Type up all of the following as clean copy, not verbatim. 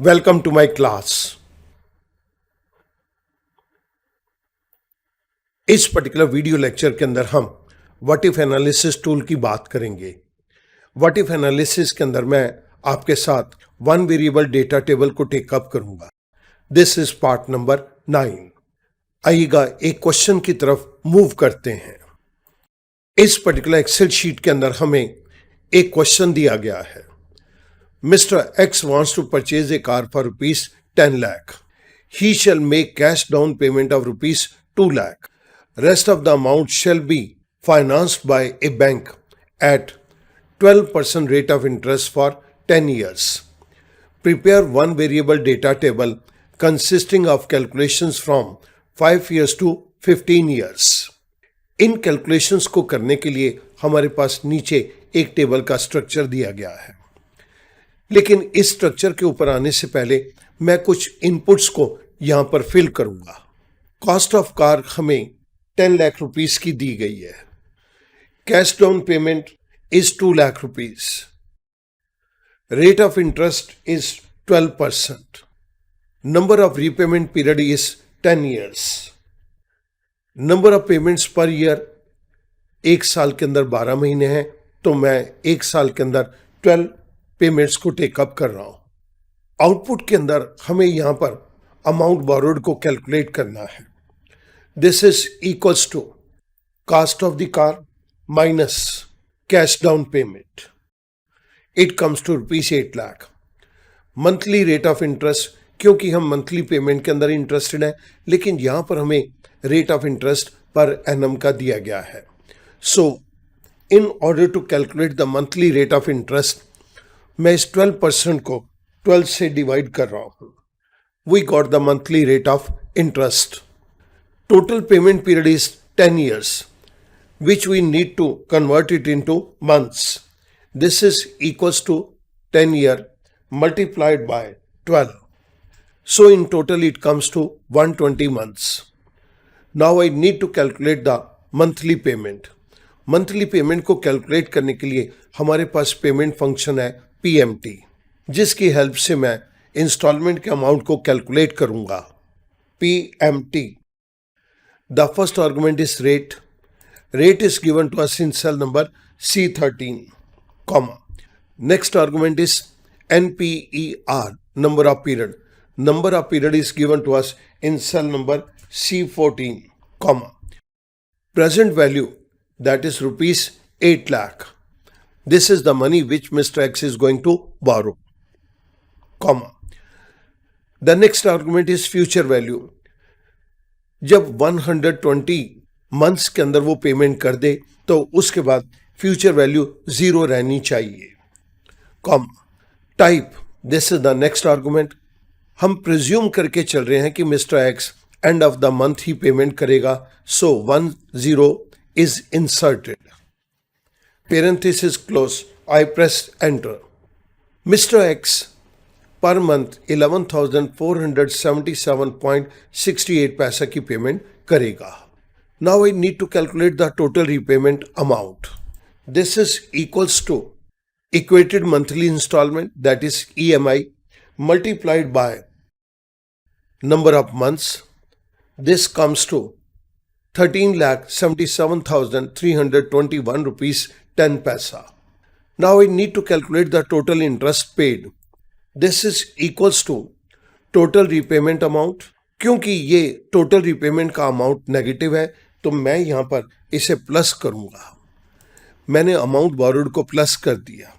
Welcome to my class. इस particular video lecture के अंदर हम व्हाट इफ एनालिसिस टूल की बात करेंगे। व्हाट इफ एनालिसिस के अंदर मैं आपके साथ वन वेरिएबल डेटा टेबल को टेकअप करूंगा। This is part number 9। आइएगा एक क्वेश्चन की तरफ मूव करते हैं। इस पर्टिकुलर एक्सेल शीट के अंदर हमें एक क्वेश्चन दिया गया है। Mr. X wants to purchase a car for rupees 10 lakh. He shall make cash down payment of rupees 2 lakh. Rest of the amount shall be financed by a bank at 12% rate of interest for 10 years. Prepare one variable data table consisting of calculations from 5 years to 15 years. In calculations को करने के लिए हमारे पास नीचे एक table का structure दिया गया है, लेकिन इस स्ट्रक्चर के ऊपर आने से पहले मैं कुछ इनपुट्स को यहां पर फिल करूंगा। कॉस्ट ऑफ कार हमें 10 लाख रुपीस की दी गई है। Cash down payment is 2 lakh rupees. Rate of interest is 12%। Number of repayment period is 10 years. Number of payments per year, एक साल के अंदर 12 महीने हैं, तो मैं एक साल के अंदर 12 पेमेंट्स को टेकअप कर रहा हूं। आउटपुट के अंदर हमें यहां पर अमाउंट बोरोड को कैलकुलेट करना है। This is equals to cost of the car minus cash down payment. It comes to rupees 8 lakh. Monthly rate of interest, क्योंकि हम मंथली पेमेंट के अंदर इंटरेस्टेड हैं, लेकिन यहां पर हमें rate of interest per annum का दिया गया है। So in order to calculate the monthly rate of interest, मैं इस 12% को 12 से डिवाइड कर रहा हूं। We got the monthly rate of interest. Total payment period is 10 years, which we need to convert it into months. This is equals to 10 year multiplied by 12. So in total it comes to 120 months. Now I need to calculate the monthly payment. Monthly payment को calculate करने के लिए हमारे पास payment function है PMT, जिसकी help से मैं इंस्टॉलमेंट के अमाउंट को कैलकुलेट करूंगा। PMT, the first argument is rate. Rate is given to us in cell number C13, comma. Next argument is NPER, number of period. Number of period is given to us in cell number C14, comma. Present value, that is rupees 8 lakh. This is the money which Mr. X is going to borrow, comma. The next argument is future value. जब 120 months के अंदर वो payment कर दे तो उसके बाद future value 0 रहनी चाहिए, comma. Type, this is the next argument. हम प्रिज्यूम करके चल रहे हैं कि mister x end of the month he payment करेगा, सो 10 is inserted. Parenthesis close. I press enter. Mr. X per month 11,477.68 पैसा की पेमेंट करेगा। Now I need to calculate the total repayment amount. This is equals to equated monthly installment, that is EMI, multiplied by number of months. This comes to 13,77,321 rupees 10 paisa. Now I need to calculate the total interest paid. This is equals to total repayment amount. क्योंकि ये total repayment का amount negative है, तो मैं यहां पर इसे plus करूंगा। मैंने अमाउंट बोरोड को प्लस कर दिया।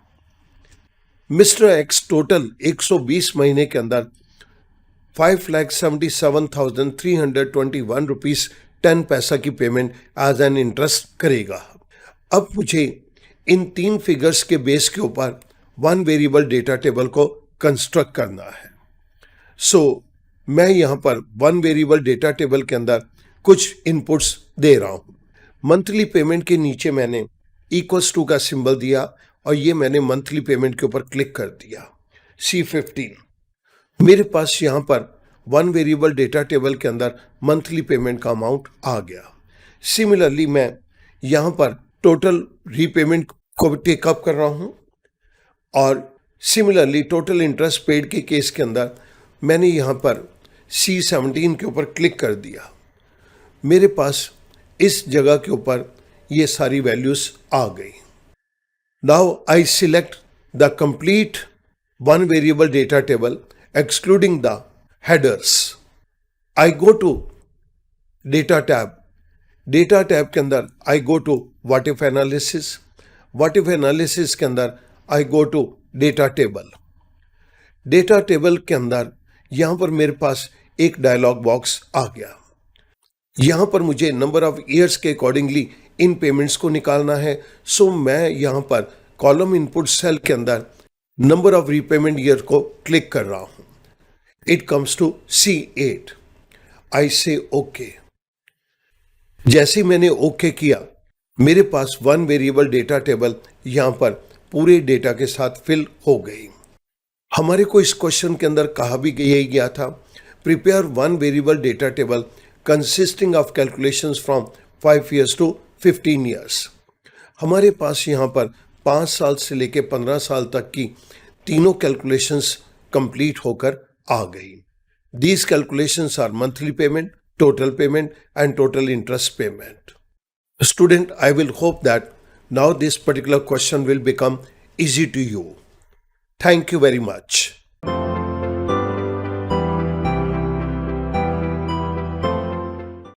मिस्टर एक्स टोटल 120 महीने के अंदर 5,77,321 रुपीस 10 पैसा की पेमेंट एज एन इंटरेस्ट करेगा। अब मुझे इन 3 फिगर्स के बेस के ऊपर वन वेरिएबल डेटा टेबल को कंस्ट्रक्ट करना है। सो मैं यहां पर वन वेरिएबल डेटा टेबल के अंदर कुछ इनपुट्स दे रहा हूं। मंथली पेमेंट के नीचे मैंने इक्वल्स टू का सिंबल दिया और ये मैंने मंथली पेमेंट के ऊपर क्लिक कर दिया। C15, मेरे पास यहां पर वन वेरिएबल डेटा टेबल के अंदर मंथली पेमेंट का अमाउंट आ गया। सिमिलरली मैं यहां पर टोटल रीपेमेंट को टेकअप कर रहा हूं और सिमिलरली टोटल इंटरेस्ट पेड के केस के अंदर मैंने यहाँ पर C17 के ऊपर क्लिक कर दिया। मेरे पास इस जगह के ऊपर ये सारी वैल्यूज आ गई। Now I select the complete one variable data table excluding the headers. I go to data tab. Data tab के अंदर I go to what if analysis. What if analysis के अंदर I go to data table. Data table के अंदर यहां पर मेरे पास एक डायलॉग बॉक्स आ गया। यहां पर मुझे नंबर ऑफ ईयर्स के अकॉर्डिंगली इन पेमेंट्स को निकालना है। सो मैं यहां पर कॉलम इनपुट सेल के अंदर नंबर ऑफ रीपेमेंट ईयर को क्लिक कर रहा हूं। It comes to C8। आई से ओके। जैसे मैंने ओके किया, मेरे पास वन वेरिएबल डेटा टेबल यहां पर पूरे डेटा के साथ फिल हो गई। हमारे को इस क्वेश्चन के अंदर कहा भी यही गया था, prepare one variable data table consisting of calculations from 5 years to 15 years। हमारे पास यहाँ पर 5 साल से लेके 15 साल तक की तीनों कैलकुलेशंस कंप्लीट होकर आ गई। These calculations are monthly payment, total payment and total interest payment। Student, I will hope that now this particular question will become easy to you. Thank you very much.